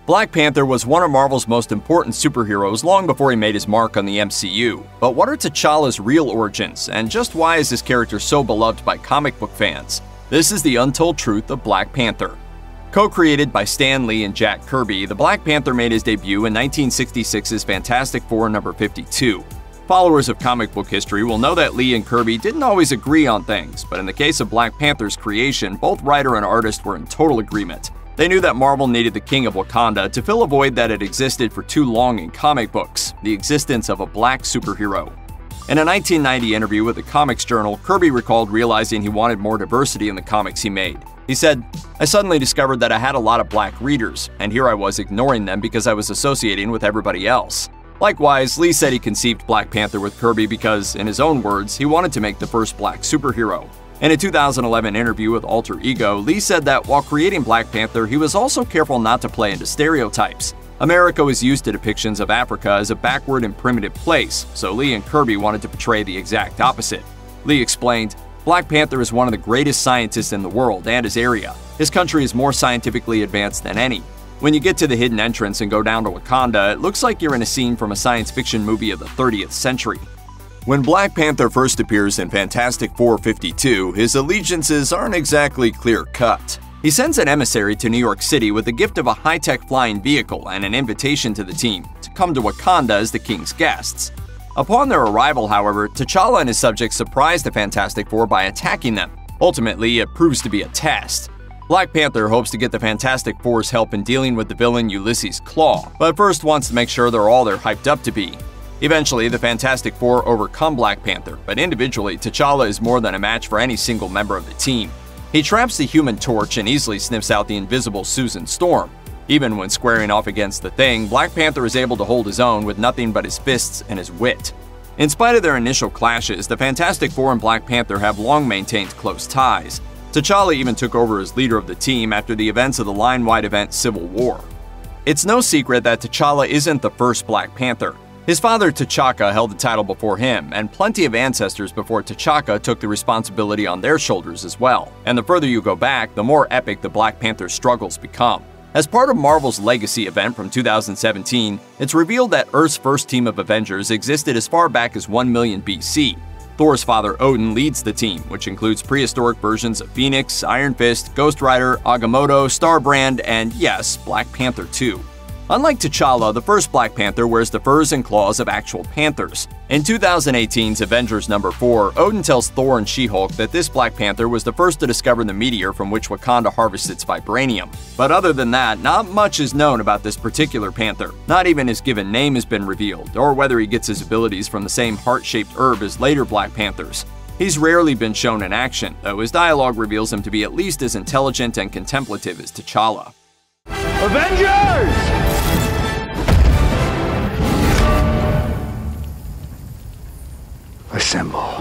Black Panther was one of Marvel's most important superheroes long before he made his mark on the MCU. But what are T'Challa's real origins, and just why is this character so beloved by comic book fans? This is the untold truth of Black Panther. Co-created by Stan Lee and Jack Kirby, the Black Panther made his debut in 1966's Fantastic Four number 52. Followers of comic book history will know that Lee and Kirby didn't always agree on things, but in the case of Black Panther's creation, both writer and artist were in total agreement. They knew that Marvel needed the King of Wakanda to fill a void that had existed for too long in comic books, the existence of a black superhero. In a 1990 interview with the Comics Journal, Kirby recalled realizing he wanted more diversity in the comics he made. He said, "I suddenly discovered that I had a lot of black readers, and here I was ignoring them because I was associating with everybody else." Likewise, Lee said he conceived Black Panther with Kirby because, in his own words, he wanted to make the first black superhero. In a 2011 interview with Alter Ego, Lee said that while creating Black Panther, he was also careful not to play into stereotypes. America was used to depictions of Africa as a backward and primitive place, so Lee and Kirby wanted to portray the exact opposite. Lee explained, "Black Panther is one of the greatest scientists in the world and his area. His country is more scientifically advanced than any. When you get to the hidden entrance and go down to Wakanda, it looks like you're in a scene from a science fiction movie of the 30th century. When Black Panther first appears in Fantastic Four 52, his allegiances aren't exactly clear-cut. He sends an emissary to New York City with the gift of a high-tech flying vehicle and an invitation to the team to come to Wakanda as the king's guests. Upon their arrival, however, T'Challa and his subjects surprise the Fantastic Four by attacking them. Ultimately, it proves to be a test. Black Panther hopes to get the Fantastic Four's help in dealing with the villain Ulysses Klaue, but first wants to make sure they're all they're hyped up to be. Eventually, the Fantastic Four overcome Black Panther, but individually, T'Challa is more than a match for any single member of the team. He traps the Human Torch and easily sniffs out the invisible Susan Storm. Even when squaring off against the Thing, Black Panther is able to hold his own with nothing but his fists and his wit. In spite of their initial clashes, the Fantastic Four and Black Panther have long maintained close ties. T'Challa even took over as leader of the team after the events of the line-wide event Civil War. It's no secret that T'Challa isn't the first Black Panther. His father T'Chaka held the title before him, and plenty of ancestors before T'Chaka took the responsibility on their shoulders as well. And the further you go back, the more epic the Black Panther's struggles become. As part of Marvel's Legacy event from 2017, it's revealed that Earth's first team of Avengers existed as far back as 1 million BC. Thor's father Odin leads the team, which includes prehistoric versions of Phoenix, Iron Fist, Ghost Rider, Agamotto, Starbrand, and yes, Black Panther too. Unlike T'Challa, the first Black Panther wears the furs and claws of actual panthers. In 2018's Avengers number 4, Odin tells Thor and She-Hulk that this Black Panther was the first to discover the meteor from which Wakanda harvests its vibranium. But other than that, not much is known about this particular panther. Not even his given name has been revealed, or whether he gets his abilities from the same heart-shaped herb as later Black Panthers. He's rarely been shown in action, though his dialogue reveals him to be at least as intelligent and contemplative as T'Challa. Avengers! Assemble.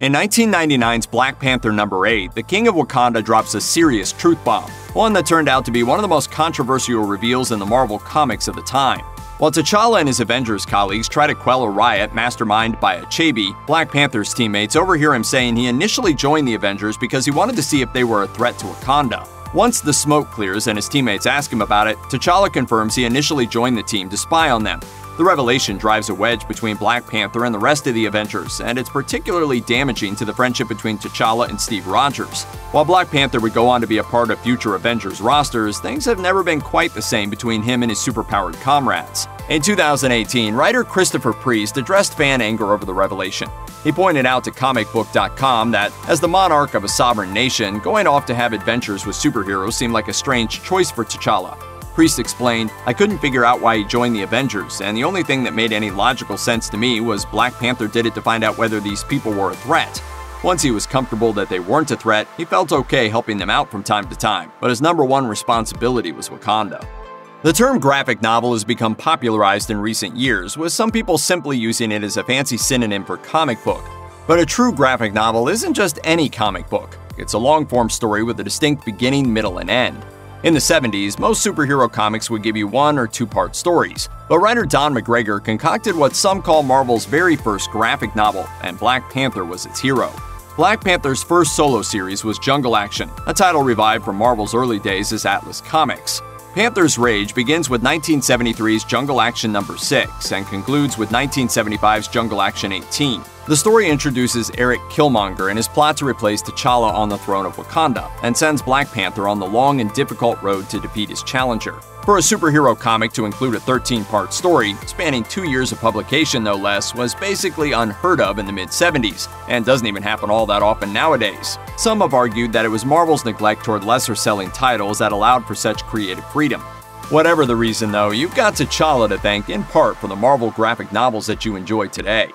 In 1999's Black Panther number 8, the King of Wakanda drops a serious truth bomb, one that turned out to be one of the most controversial reveals in the Marvel comics of the time. While T'Challa and his Avengers colleagues try to quell a riot masterminded by Achebe, Black Panther's teammates overhear him saying he initially joined the Avengers because he wanted to see if they were a threat to Wakanda. Once the smoke clears and his teammates ask him about it, T'Challa confirms he initially joined the team to spy on them. The revelation drives a wedge between Black Panther and the rest of the Avengers, and it's particularly damaging to the friendship between T'Challa and Steve Rogers. While Black Panther would go on to be a part of future Avengers rosters, things have never been quite the same between him and his superpowered comrades. In 2018, writer Christopher Priest addressed fan anger over the revelation. He pointed out to comicbook.com that, as the monarch of a sovereign nation, going off to have adventures with superheroes seemed like a strange choice for T'Challa. Priest explained, "I couldn't figure out why he joined the Avengers, and the only thing that made any logical sense to me was Black Panther did it to find out whether these people were a threat. Once he was comfortable that they weren't a threat, he felt okay helping them out from time to time, but his number one responsibility was Wakanda." The term graphic novel has become popularized in recent years, with some people simply using it as a fancy synonym for comic book. But a true graphic novel isn't just any comic book. It's a long-form story with a distinct beginning, middle, and end. In the 70s, most superhero comics would give you 1- or 2-part stories, but writer Don McGregor concocted what some call Marvel's very first graphic novel, and Black Panther was its hero. Black Panther's first solo series was Jungle Action, a title revived from Marvel's early days as Atlas Comics. Panther's Rage begins with 1973's Jungle Action No. 6 and concludes with 1975's Jungle Action 18. The story introduces Eric Killmonger and his plot to replace T'Challa on the throne of Wakanda, and sends Black Panther on the long and difficult road to defeat his challenger. For a superhero comic to include a 13-part story, spanning 2 years of publication no less, was basically unheard of in the mid-70s, and doesn't even happen all that often nowadays. Some have argued that it was Marvel's neglect toward lesser-selling titles that allowed for such creative freedom. Whatever the reason though, you've got T'Challa to thank in part for the Marvel graphic novels that you enjoy today.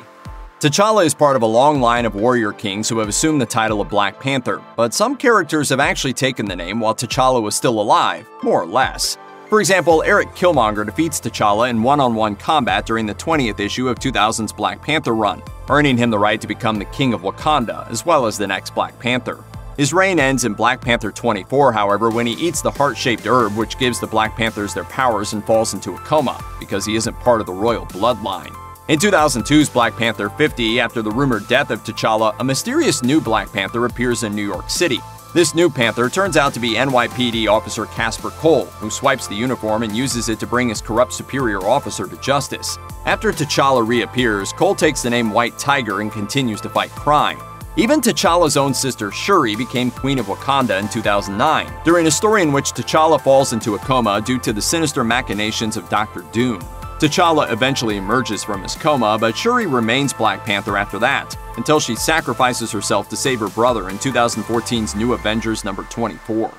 T'Challa is part of a long line of warrior kings who have assumed the title of Black Panther, but some characters have actually taken the name while T'Challa was still alive, more or less. For example, Eric Killmonger defeats T'Challa in one-on-one combat during the 20th issue of 2000's Black Panther run, earning him the right to become the King of Wakanda, as well as the next Black Panther. His reign ends in Black Panther 24, however, when he eats the heart-shaped herb which gives the Black Panthers their powers and falls into a coma, because he isn't part of the royal bloodline. In 2002's Black Panther 50, after the rumored death of T'Challa, a mysterious new Black Panther appears in New York City. This new Panther turns out to be NYPD officer Casper Cole, who swipes the uniform and uses it to bring his corrupt superior officer to justice. After T'Challa reappears, Cole takes the name White Tiger and continues to fight crime. Even T'Challa's own sister Shuri became Queen of Wakanda in 2009, during a story in which T'Challa falls into a coma due to the sinister machinations of Dr. Doom. T'Challa eventually emerges from his coma, but Shuri remains Black Panther after that, until she sacrifices herself to save her brother in 2014's New Avengers No. 24.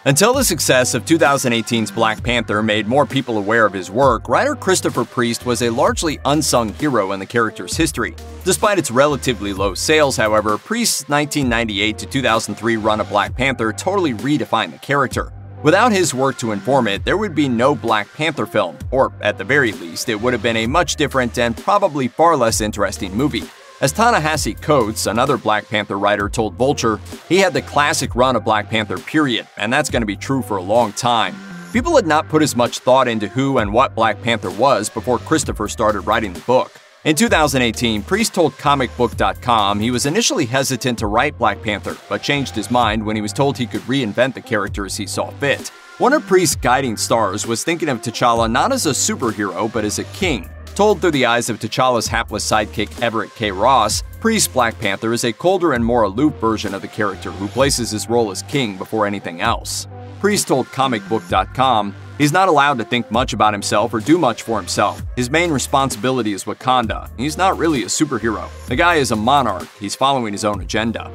Until the success of 2018's Black Panther made more people aware of his work, writer Christopher Priest was a largely unsung hero in the character's history. Despite its relatively low sales, however, Priest's 1998 to 2003 run of Black Panther totally redefined the character. Without his work to inform it, there would be no Black Panther film, or at the very least, it would have been a much different and probably far less interesting movie. As Ta-Nehisi Coates, another Black Panther writer, told Vulture, he had the classic run of Black Panther period, and that's going to be true for a long time. People had not put as much thought into who and what Black Panther was before Christopher started writing the book. In 2018, Priest told comicbook.com he was initially hesitant to write Black Panther, but changed his mind when he was told he could reinvent the character as he saw fit. One of Priest's guiding stars was thinking of T'Challa not as a superhero, but as a king. Told through the eyes of T'Challa's hapless sidekick Everett K. Ross, Priest's Black Panther is a colder and more aloof version of the character who places his role as king before anything else. Priest told comicbook.com, he's not allowed to think much about himself or do much for himself. His main responsibility is Wakanda. He's not really a superhero. The guy is a monarch. He's following his own agenda.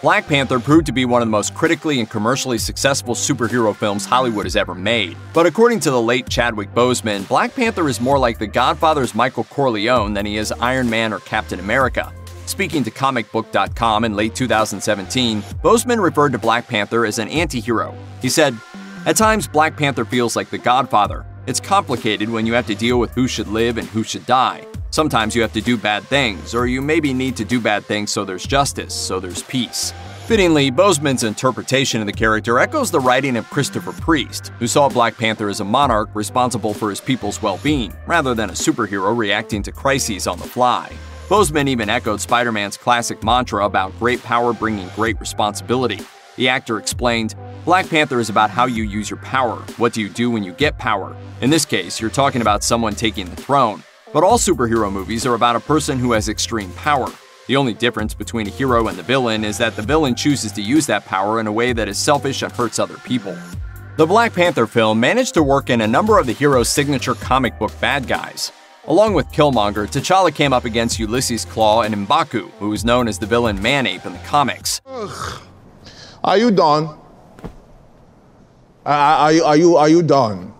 Black Panther proved to be one of the most critically and commercially successful superhero films Hollywood has ever made. But according to the late Chadwick Boseman, Black Panther is more like The Godfather's Michael Corleone than he is Iron Man or Captain America. Speaking to comicbook.com in late 2017, Boseman referred to Black Panther as an anti-hero. He said, "At times, Black Panther feels like The Godfather. It's complicated when you have to deal with who should live and who should die. Sometimes you have to do bad things, or you maybe need to do bad things so there's justice, so there's peace." Fittingly, Boseman's interpretation of the character echoes the writing of Christopher Priest, who saw Black Panther as a monarch responsible for his people's well-being, rather than a superhero reacting to crises on the fly. Boseman even echoed Spider-Man's classic mantra about great power bringing great responsibility. The actor explained, "Black Panther is about how you use your power. What do you do when you get power? In this case, you're talking about someone taking the throne. But all superhero movies are about a person who has extreme power. The only difference between a hero and the villain is that the villain chooses to use that power in a way that is selfish and hurts other people." The Black Panther film managed to work in a number of the hero's signature comic book bad guys. Along with Killmonger, T'Challa came up against Ulysses Claw and M'Baku, who is known as the villain Man-Ape in the comics. Are you done? Are you done?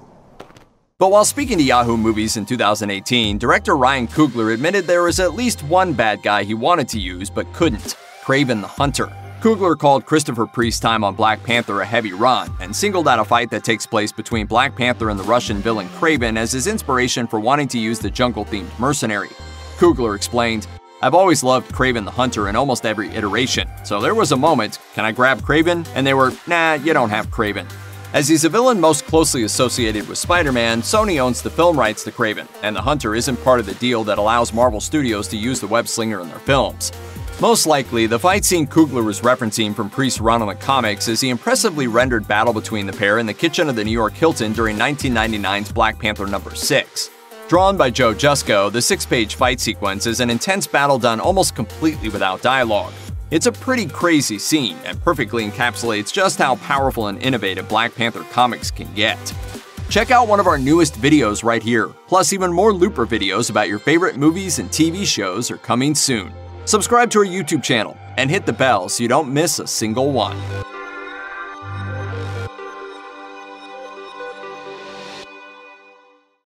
But while speaking to Yahoo Movies in 2018, director Ryan Coogler admitted there was at least one bad guy he wanted to use but couldn't, Kraven the Hunter. Coogler called Christopher Priest's time on Black Panther a heavy run, and singled out a fight that takes place between Black Panther and the Russian villain Kraven as his inspiration for wanting to use the jungle-themed mercenary. Coogler explained, "I've always loved Kraven the Hunter in almost every iteration, so there was a moment, can I grab Kraven? And they were, nah, you don't have Kraven." As he's a villain most closely associated with Spider-Man, Sony owns the film rights to Kraven, and the Hunter isn't part of the deal that allows Marvel Studios to use the web-slinger in their films. Most likely, the fight scene Coogler was referencing from Priest's run on the comics is the impressively rendered battle between the pair in the kitchen of the New York Hilton during 1999's Black Panther #6. Drawn by Joe Jusko, the 6-page fight sequence is an intense battle done almost completely without dialogue. It's a pretty crazy scene, and perfectly encapsulates just how powerful and innovative Black Panther comics can get. Check out one of our newest videos right here, plus even more Looper videos about your favorite movies and TV shows are coming soon. Subscribe to our YouTube channel, and hit the bell so you don't miss a single one.